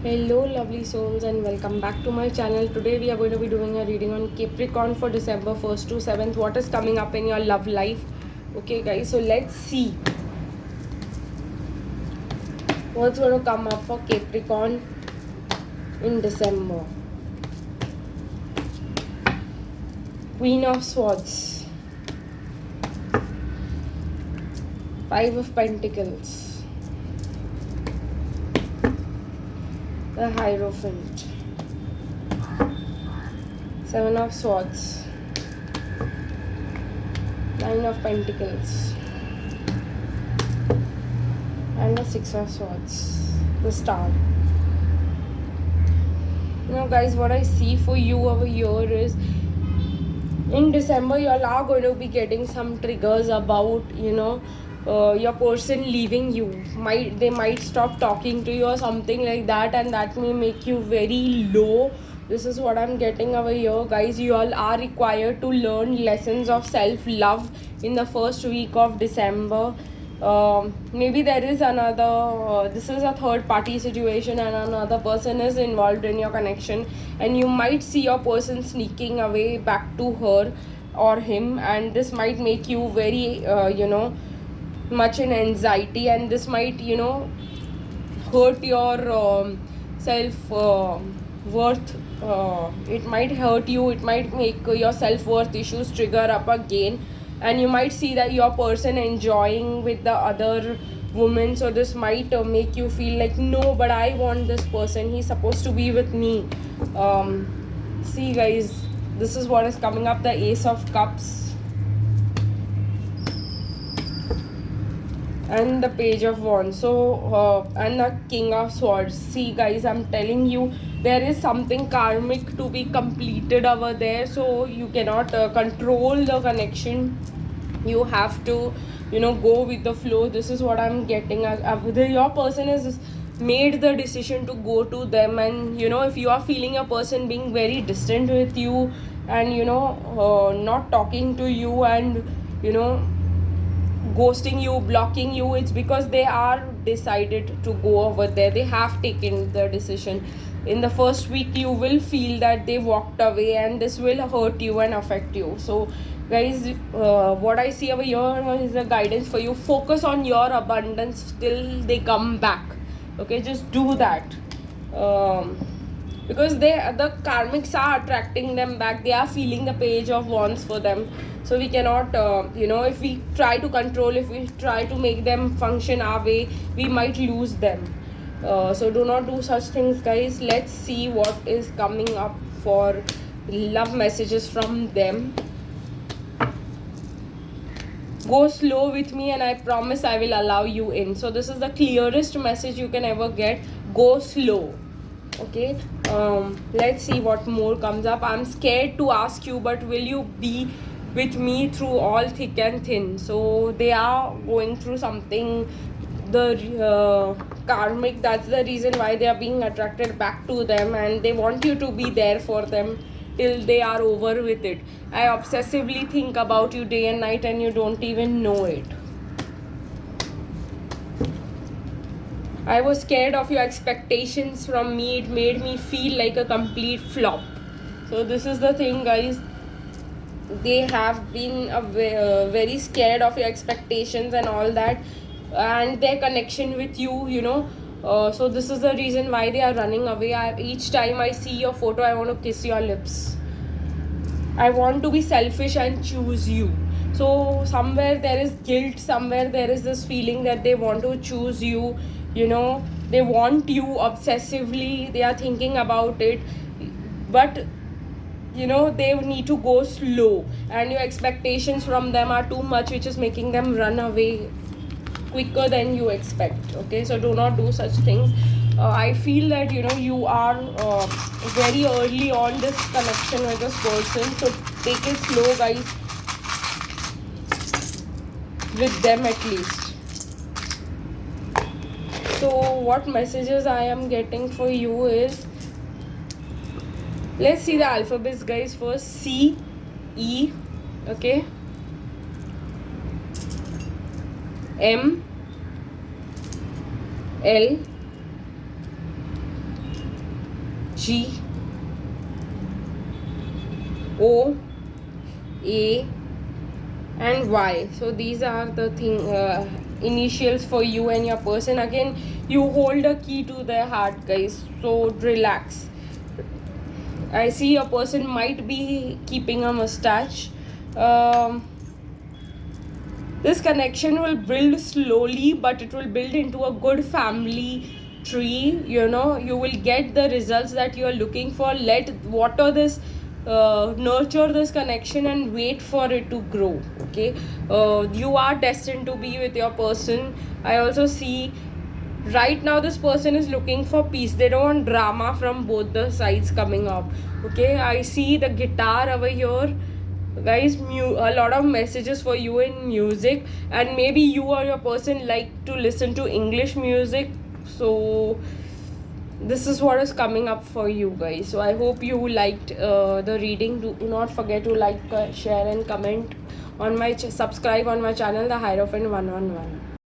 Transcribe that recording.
Hello lovely souls and welcome back to my channel. Today we are going to be doing a reading on Capricorn for December 1st to 7th. What is coming up in your love life? Okay guys, so let's see what's going to come up for Capricorn in December. Queen of Swords, Five of Pentacles, the Hierophant, Seven of Swords, Nine of Pentacles, and the Six of Swords, the Star. Now guys, what I see for you over here is in December you all are going to be getting some triggers about your person leaving you. They might stop talking to you or something like that, and that may make you very low. This is what I'm getting over here, guys. You all are required to learn lessons of self-love in the first week of December. Maybe there is another this is a third party situation and another person is involved in your connection, and you might see your person sneaking away back to her or him, and this might make you very much in anxiety, and this might hurt your self worth. It might hurt you, it might make your self worth issues trigger up again, and you might see that your person enjoying with the other woman. So this might make you feel like, no, but I want this person, he's supposed to be with me. See guys, this is what is coming up, the Ace of Cups and the Page of Wands. So and the King of Swords. See guys, I'm telling you, there is something karmic to be completed over there, so you cannot control the connection. You have to go with the flow. This is what I'm getting. Your person has made the decision to go to them, and if you are feeling a person being very distant with you and not talking to you and ghosting you, blocking you, it's because they are decided to go over there. They have taken the decision. In the first week you will feel that they walked away, and this will hurt you and affect you. So guys, what I see over here is a guidance for you. Focus on your abundance till they come back. Okay, just do that. Because the karmics are attracting them back. They are feeling the Page of Wands for them. So we cannot if we try to control, if we try to make them function our way, we might lose them. So do not do such things, guys. Let's see what is coming up for love messages from them. Go slow with me and I promise I will allow you in. So this is the clearest message you can ever get. Go slow. Okay, let's see what more comes up. I'm scared to ask you, but will you be with me through all thick and thin? So they are going through something, the karmic, that's the reason why they are being attracted back to them, and they want you to be there for them till they are over with it. I obsessively think about you day and night, and you don't even know it. I was scared of your expectations from me. It made me feel like a complete flop. So this is the thing, guys. They have been very scared of your expectations and all that, and their connection with you, so this is the reason why they are running away. Each time I see your photo, I want to kiss your lips. I want to be selfish and choose you. So somewhere there is guilt, somewhere there is this feeling that they want to choose you. They want you obsessively, they are thinking about it, but they need to go slow, and your expectations from them are too much, which is making them run away quicker than you expect. Okay, so do not do such things. I feel that you are very early on this connection with this person, so take it slow, guys, with them at least. So what messages I am getting for you is, let's see the alphabets, guys. First, C, E, okay, M, L, G, O, A, and Y. So these are the initials for you and your person. Again, you hold a key to their heart, guys, so relax. I see a person might be keeping a mustache. This connection will build slowly, but it will build into a good family tree. You know, you will get the results that you are looking for. Let water this, nurture this connection, and wait for it to grow. Okay, you are destined to be with your person. I also see right now this person is looking for peace. They don't want drama from both the sides coming up. Okay, I see the guitar over here, guys. A lot of messages for you in music, and maybe you or your person like to listen to English music. So this is what is coming up for you guys. So I hope you liked the reading. Do not forget to like, share and comment on my subscribe on my channel, the Hierophant 111.